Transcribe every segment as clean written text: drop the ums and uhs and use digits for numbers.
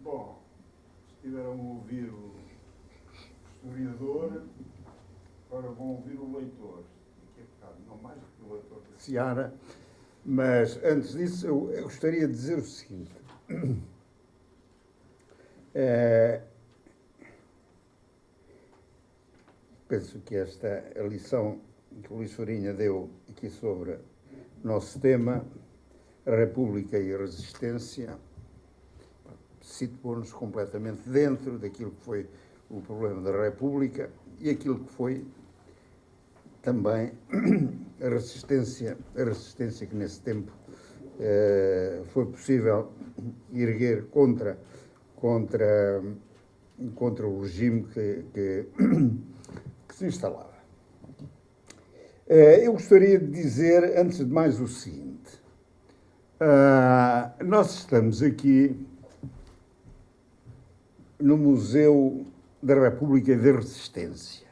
Bom, estiveram a ouvir o historiador, agora vão ouvir o leitor. Aqui é bocado, não mais do que o leitor da Seara, mas antes disso eu gostaria de dizer o seguinte. Penso que esta lição que o Luís Farinha deu aqui sobre o nosso tema, a República e a Resistência, situou-nos completamente dentro daquilo que foi o problema da República e aquilo que foi também a resistência que nesse tempo foi possível erguer contra o regime que se instalava. Eu gostaria de dizer, antes de mais, o seguinte. Nós estamos aqui no Museu da República e da Resistência.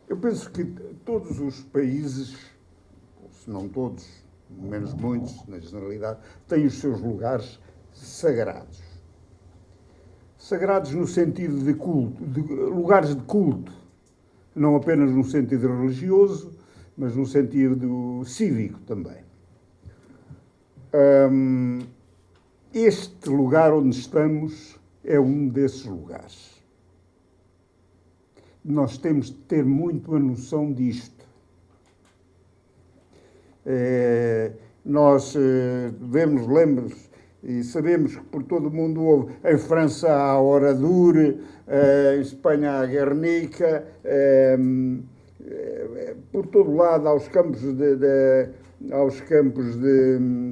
Eu penso que todos os países, se não todos, menos muitos, na generalidade, têm os seus lugares sagrados. Sagrados no sentido de culto, de lugares de culto, não apenas no sentido religioso, mas no sentido cívico também. Este lugar onde estamos é um desses lugares. Nós temos de ter muito a noção disto. Nós lembro-nos e sabemos que por todo o mundo houve. Em França há a Oradour, em Espanha há a Guernica, por todo o lado há os campos de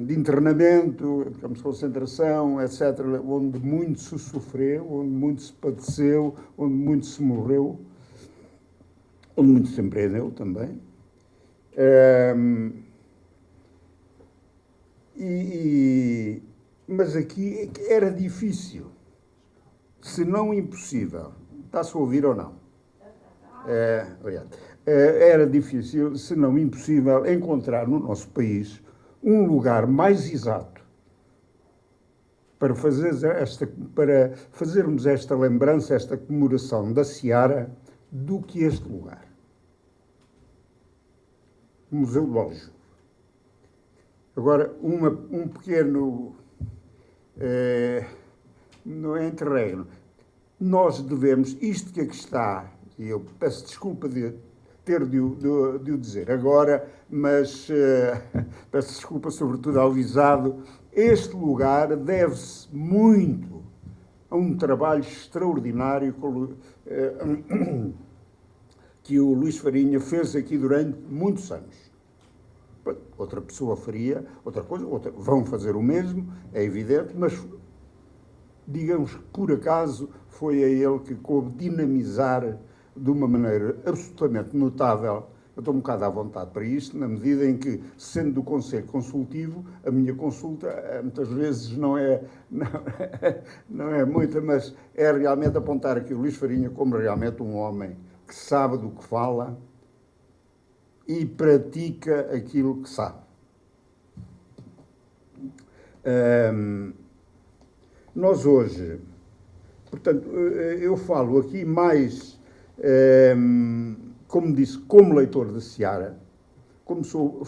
internamento, campos de concentração, etc., onde muito se sofreu, onde muito se padeceu, onde muito se morreu, onde muito se empreendeu também. Mas aqui era difícil, se não impossível. Está-se a ouvir ou não? Obrigado. Era difícil, se não impossível, encontrar no nosso país um lugar mais exato para fazermos esta lembrança, esta comemoração da Seara, do que este lugar. O Museu do Aljube. Agora, um pequeno não é interregno. Nós devemos, isto que aqui está, e eu peço desculpa de ter de o dizer agora, mas peço desculpa sobretudo ao avisado, este lugar deve-se muito a um trabalho extraordinário que o Luís Farinha fez aqui durante muitos anos. Outra pessoa faria outra coisa, vão fazer o mesmo, é evidente, mas digamos que por acaso foi a ele que coube dinamizar de uma maneira absolutamente notável. Eu estou um bocado à vontade para isto, na medida em que, sendo do Conselho Consultivo, a minha consulta muitas vezes não é muita, mas é realmente apontar aqui o Luís Farinha como realmente um homem que sabe do que fala e pratica aquilo que sabe. Nós hoje, portanto, eu falo aqui mais, como disse, como leitor de Seara, como sou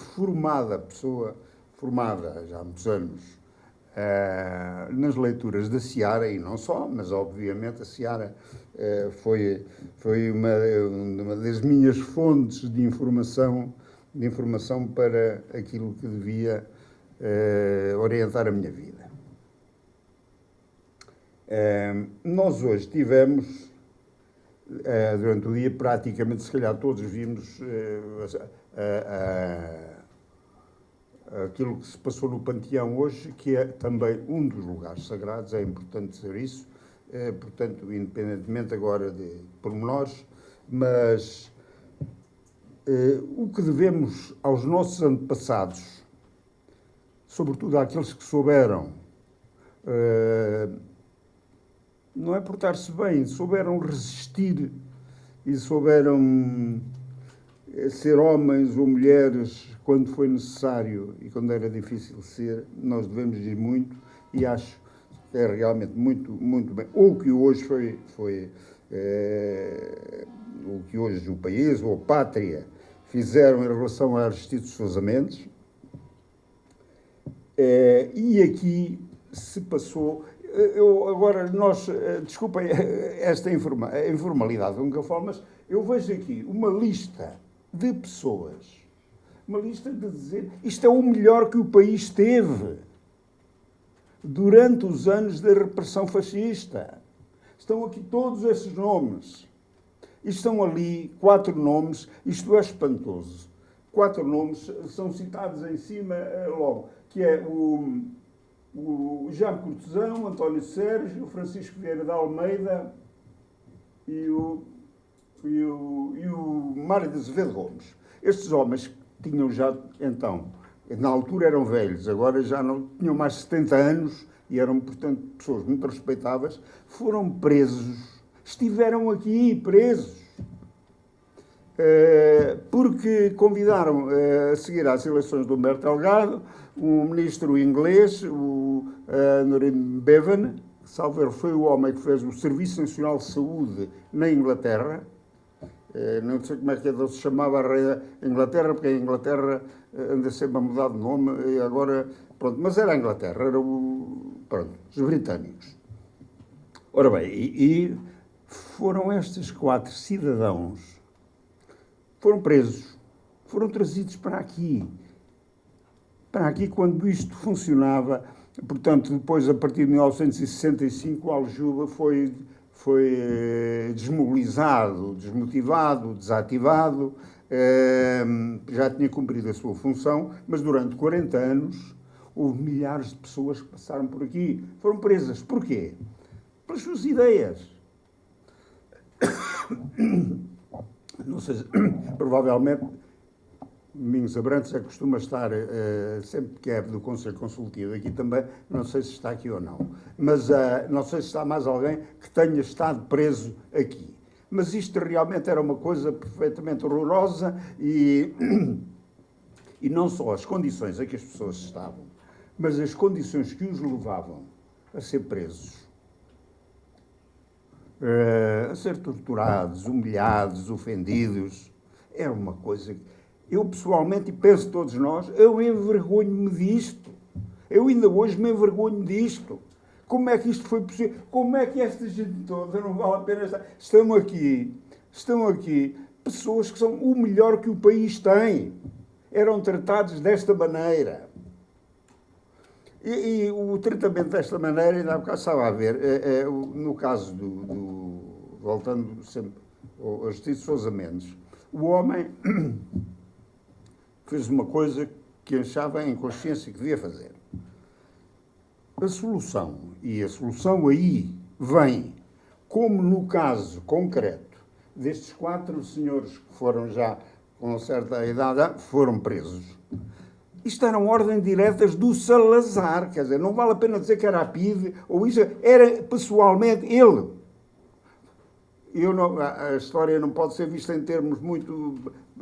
pessoa formada já há muitos anos nas leituras da Seara, e não só, mas obviamente a Seara foi uma das minhas fontes de informação para aquilo que devia orientar a minha vida. Nós hoje tivemos, durante o dia, praticamente, se calhar todos vimos aquilo que se passou no Panteão hoje, que é também um dos lugares sagrados, é importante dizer isso, portanto, independentemente agora de pormenores, mas o que devemos aos nossos antepassados, sobretudo àqueles que souberam, não é portar-se bem, souberam resistir e souberam ser homens ou mulheres quando foi necessário e quando era difícil ser, nós devemos ir muito, e acho é realmente muito, muito bem. Ou que hoje o que hoje o país ou a pátria fizeram em relação a Aristides Sousa Mendes. E aqui se passou... agora, desculpem esta informalidade com que eu falo, mas eu vejo aqui uma lista de pessoas, uma lista de dizer isto é o melhor que o país teve durante os anos da repressão fascista. Estão aqui todos esses nomes. E estão ali 4 nomes, isto é espantoso. 4 nomes são citados em cima logo, que é o Jaime Cortesão, António Sérgio, o Francisco Vieira de Almeida e o Mário de Azevedo Gomes. Estes homens tinham já, então, na altura eram velhos, agora já não tinham mais de 70 anos e eram, portanto, pessoas muito respeitáveis, foram presos, estiveram aqui presos, porque convidaram a seguir às eleições do Humberto Delgado um ministro inglês, o Noreen Bevan, salvo erro, foi o homem que fez o Serviço Nacional de Saúde na Inglaterra. Não sei como é que ele se chamava a Rainha da Inglaterra, porque a Inglaterra anda sempre a mudar de nome, e agora, pronto, mas era a Inglaterra, os britânicos. Ora bem, e foram estes 4 cidadãos, foram presos, foram trazidos para aqui quando isto funcionava. Portanto, depois, a partir de 1965, o Aljuba foi desmobilizado, desmotivado, desativado, já tinha cumprido a sua função, mas durante 40 anos houve milhares de pessoas que passaram por aqui, foram presas. Porquê? Pelas suas ideias. Não sei, provavelmente, Domingos Abrantes costuma estar, sempre que é do Conselho Consultivo, aqui também, não sei se está aqui ou não, mas não sei se está mais alguém que tenha estado preso aqui. Mas isto realmente era uma coisa perfeitamente horrorosa e não só as condições em que as pessoas estavam, mas as condições que os levavam a ser presos, a ser torturados, humilhados, ofendidos, era uma coisa... Eu, pessoalmente, e penso todos nós, eu envergonho-me disto. Eu ainda hoje me envergonho disto. Como é que isto foi possível? Como é que esta gente toda, não vale a pena estar... Estão aqui pessoas que são o melhor que o país tem. Eram tratados desta maneira. E o tratamento desta maneira, ainda há bocado estava a ver, no caso voltando sempre ao Aristides Sousa Mendes, o homem... fez uma coisa que achava em consciência que devia fazer. A solução aí vem, como no caso concreto destes 4 senhores que foram já com certa idade, foram presos. Isto eram ordens diretas do Salazar, quer dizer, não vale a pena dizer que era a PIDE, ou isso, era pessoalmente ele. A história não pode ser vista em termos muito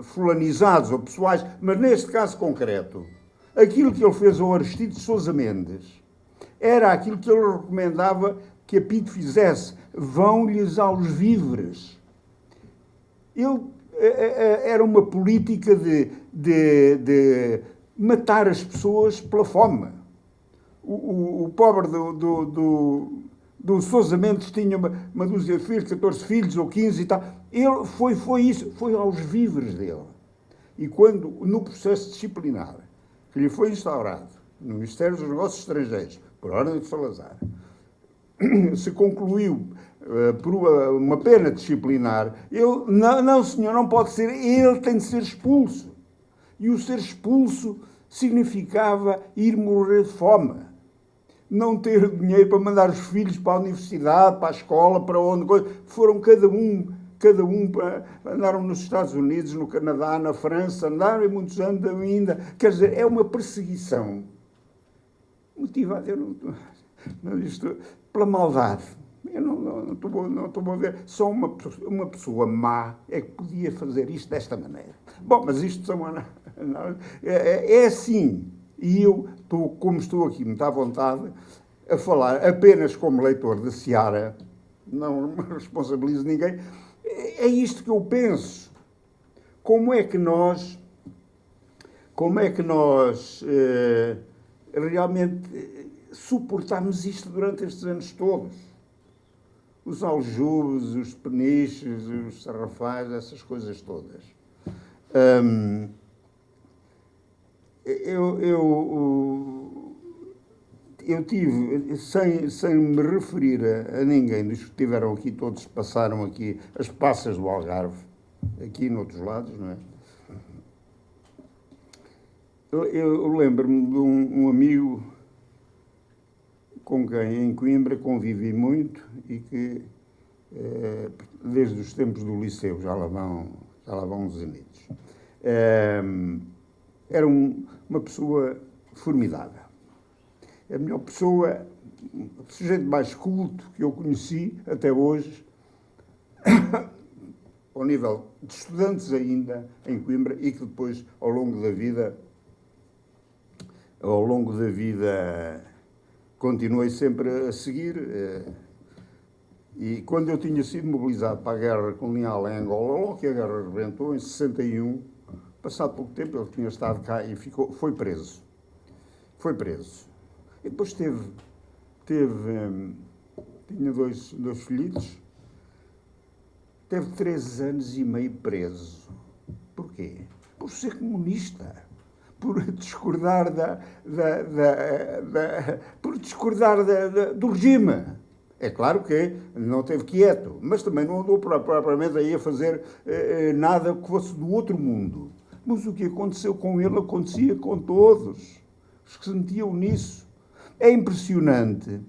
fulanizados ou pessoais, mas neste caso concreto, aquilo que ele fez ao Aristides Sousa Mendes era aquilo que ele recomendava que a PIDE fizesse. Vão-lhes aos víveres. Era uma política de matar as pessoas pela fome. O pobre do Sousa Mendes tinha uma dúzia de filhos, 14 filhos ou 15 e tal. Ele foi isso, foi aos víveres dele. E quando, no processo disciplinar que lhe foi instaurado no Ministério dos Negócios Estrangeiros, por ordem de Salazar, se concluiu por uma pena disciplinar, ele, não senhor, não pode ser, ele tem de ser expulso. E o ser expulso significava ir morrer de fome. Não ter dinheiro para mandar os filhos para a universidade, para a escola, para onde... Foram cada um andaram nos Estados Unidos, no Canadá, na França, andaram e muitos anos ainda. Quer dizer, é uma perseguição motivada, pela maldade. Eu não estou a ver. Só uma pessoa má é que podia fazer isto desta maneira. Bom, mas isto é assim. E eu, como estou aqui muito à vontade, a falar apenas como leitor de Seara, não responsabilizo ninguém, é isto que eu penso. Como é que nós realmente suportámos isto durante estes anos todos? Os aljubes, os peniches, os sarrafais, essas coisas todas. Eu tive, sem me referir a ninguém dos que estiveram aqui, todos passaram aqui as passas do Algarve, aqui noutros lados, não é? Eu lembro-me de um amigo com quem em Coimbra convivi muito e que, desde os tempos do liceu, já lá vão uns anitos, era uma pessoa formidável. A melhor pessoa, o sujeito mais culto que eu conheci até hoje, ao nível de estudantes ainda em Coimbra, e que depois, ao longo da vida, continuei sempre a seguir. E quando eu tinha sido mobilizado para a guerra colonial em Angola, logo que a guerra rebentou, em 61, passado pouco tempo, ele tinha estado cá e foi preso. E depois tinha dois filhitos, teve 3 anos e meio preso. Porquê? Por ser comunista. Por discordar do regime. É claro que não esteve quieto, mas também não andou propriamente aí a fazer nada que fosse do outro mundo. Mas o que aconteceu com ele acontecia com todos os que se metiam nisso. É impressionante.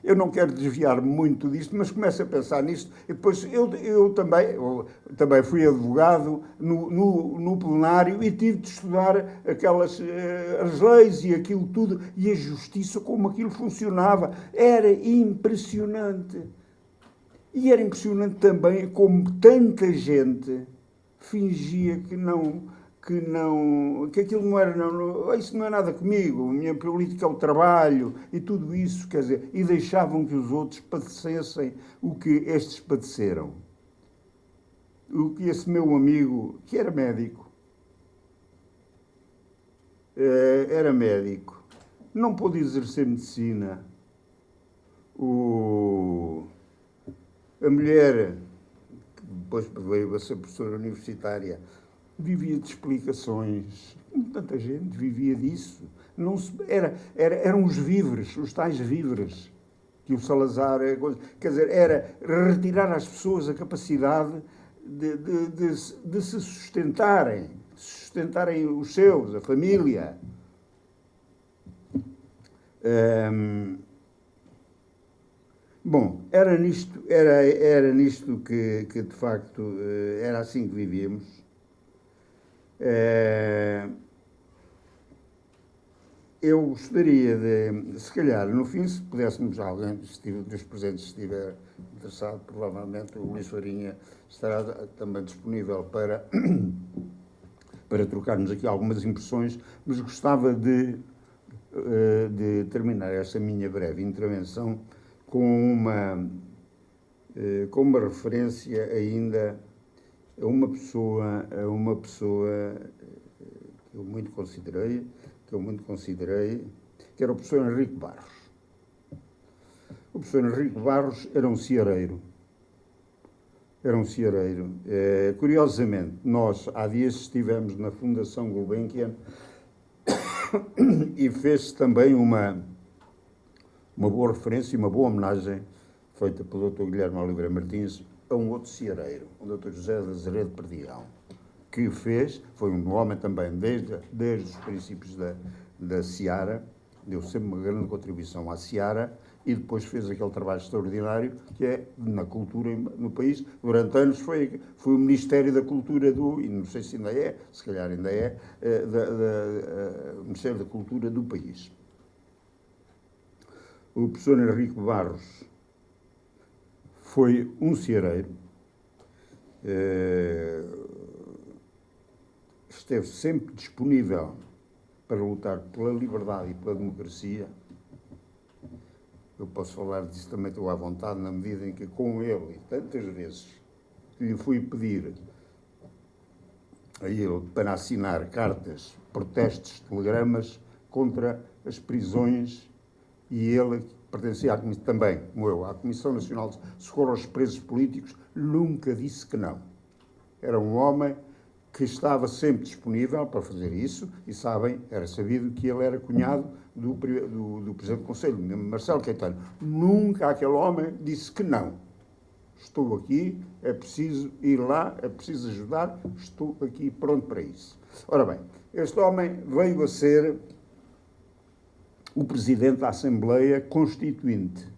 Eu não quero desviar muito disto, mas começo a pensar nisto. E depois eu também fui advogado no plenário e tive de estudar as leis e aquilo tudo, e a justiça, como aquilo funcionava. Era impressionante. E era impressionante também como tanta gente fingia que aquilo não era, isso não é nada comigo, a minha política é o trabalho e tudo isso, quer dizer, e deixavam que os outros padecessem o que estes padeceram. O que esse meu amigo, que era médico, não pôde exercer medicina. A mulher, que depois veio a ser professora universitária, vivia de explicações. Tanta gente vivia disso. Eram os víveres, os tais víveres, que o Salazar... Quer dizer, era retirar às pessoas a capacidade de se sustentarem os seus, a família. Bom, era nisto que de facto, era assim que vivíamos. Eu gostaria de, se calhar, no fim, se pudéssemos, alguém dos presentes estiver interessado, provavelmente o Luís Farinha estará também disponível para trocarmos aqui algumas impressões, mas gostava de terminar esta minha breve intervenção com uma referência ainda a uma pessoa que eu muito considerei, que era o professor Henrique Barros. O professor Henrique Barros era um ceareiro. Curiosamente, nós há dias estivemos na Fundação Gulbenkian e fez-se também uma boa referência e uma boa homenagem feita pelo Dr. Guilherme Oliveira Martins a um outro ceareiro, o Dr. José de Azeredo Perdigão, que foi um homem também desde os princípios da Seara, deu sempre uma grande contribuição à Seara e depois fez aquele trabalho extraordinário que é na cultura no país. Durante anos foi o Ministério da Cultura e não sei se ainda é, se calhar ainda é, o Ministério da Cultura do país. O professor Henrique Barros foi um ceareiro, esteve sempre disponível para lutar pela liberdade e pela democracia. Eu posso falar disso também, estou à vontade, na medida em que com ele, e tantas vezes, lhe fui pedir a ele para assinar cartas, protestos, telegramas contra as prisões, e ele pertencia também, como eu, à Comissão Nacional de Socorro aos Presos Políticos, nunca disse que não. Era um homem que estava sempre disponível para fazer isso, e sabem, era sabido que ele era cunhado do Presidente do Conselho, Marcelo Caetano. Nunca aquele homem disse que não. Estou aqui, é preciso ir lá, é preciso ajudar, estou aqui pronto para isso. Ora bem, este homem veio a ser o Presidente da Assembleia Constituinte.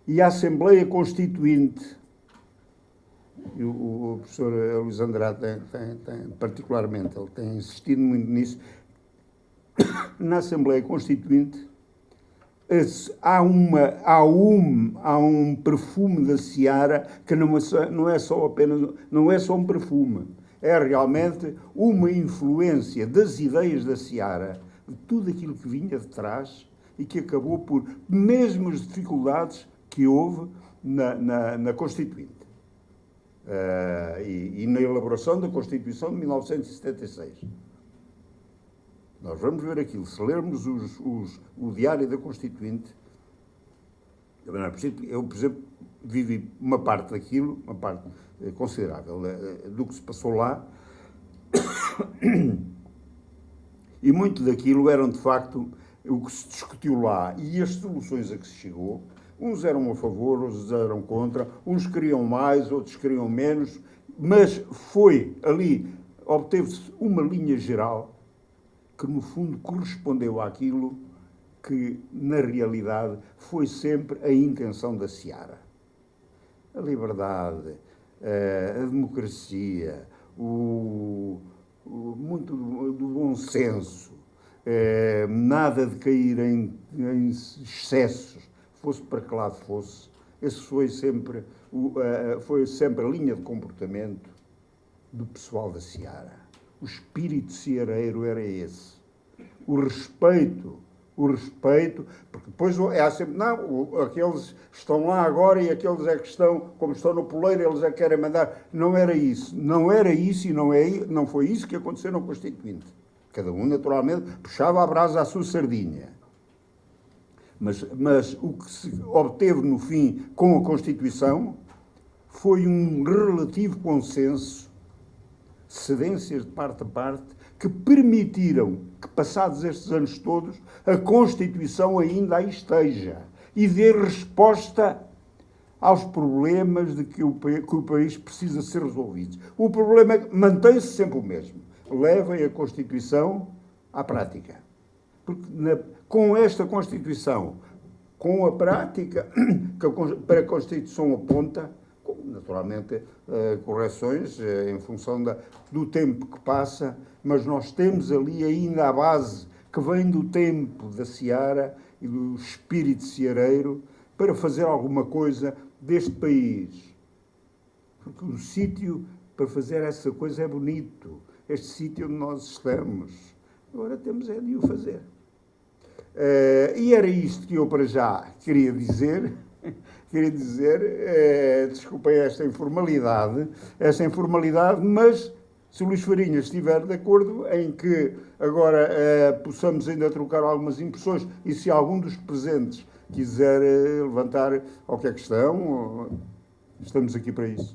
E a Assembleia Constituinte, o professor Luís Andrade tem particularmente, ele tem insistido muito nisso, na Assembleia Constituinte há um perfume da Seara que não é só um perfume, é realmente uma influência das ideias da Seara, de tudo aquilo que vinha de trás e que acabou por, mesmo as dificuldades que houve na Constituinte. E na elaboração da Constituição de 1976. Nós vamos ver aquilo. Se lermos o Diário da Constituinte, eu, por exemplo, vivi uma parte daquilo, uma parte considerável do que se passou lá, e muito daquilo eram, de facto, o que se discutiu lá e as soluções a que se chegou. Uns eram a favor, outros eram contra, uns queriam mais, outros queriam menos, mas foi ali, obteve-se uma linha geral que, no fundo, correspondeu àquilo que, na realidade, foi sempre a intenção da Seara. A liberdade, a democracia, muito do bom senso, nada de cair em excessos, fosse para que lado fosse. Esse foi sempre a linha de comportamento do pessoal da Seara. O espírito seareiro era esse. O respeito, porque depois é sempre, não, aqueles estão lá agora e aqueles é que estão, como estão no poleiro, eles é que querem mandar. Não era isso e não foi isso que aconteceu no Constituinte. Cada um, naturalmente, puxava a brasa à sua sardinha. Mas o que se obteve, no fim, com a Constituição, foi um relativo consenso, cedências de parte a parte, que permitiram que, passados estes anos todos, a Constituição ainda aí esteja e dê resposta aos problemas de que o país precisa ser resolvido. O problema mantém-se sempre o mesmo. Levem a Constituição à prática. Porque com esta Constituição, com a prática para a Constituição aponta, com, naturalmente, correções em função do tempo que passa, mas nós temos ali ainda a base que vem do tempo da Seara e do espírito seareiro para fazer alguma coisa deste país. Porque o sítio para fazer essa coisa é bonito. Este sítio onde nós estamos. Agora temos é de o fazer. E era isto que eu para já queria dizer. Desculpem esta informalidade, mas se o Luís Farinha estiver de acordo em que agora possamos ainda trocar algumas impressões e se algum dos presentes quiser levantar qualquer questão, estamos aqui para isso.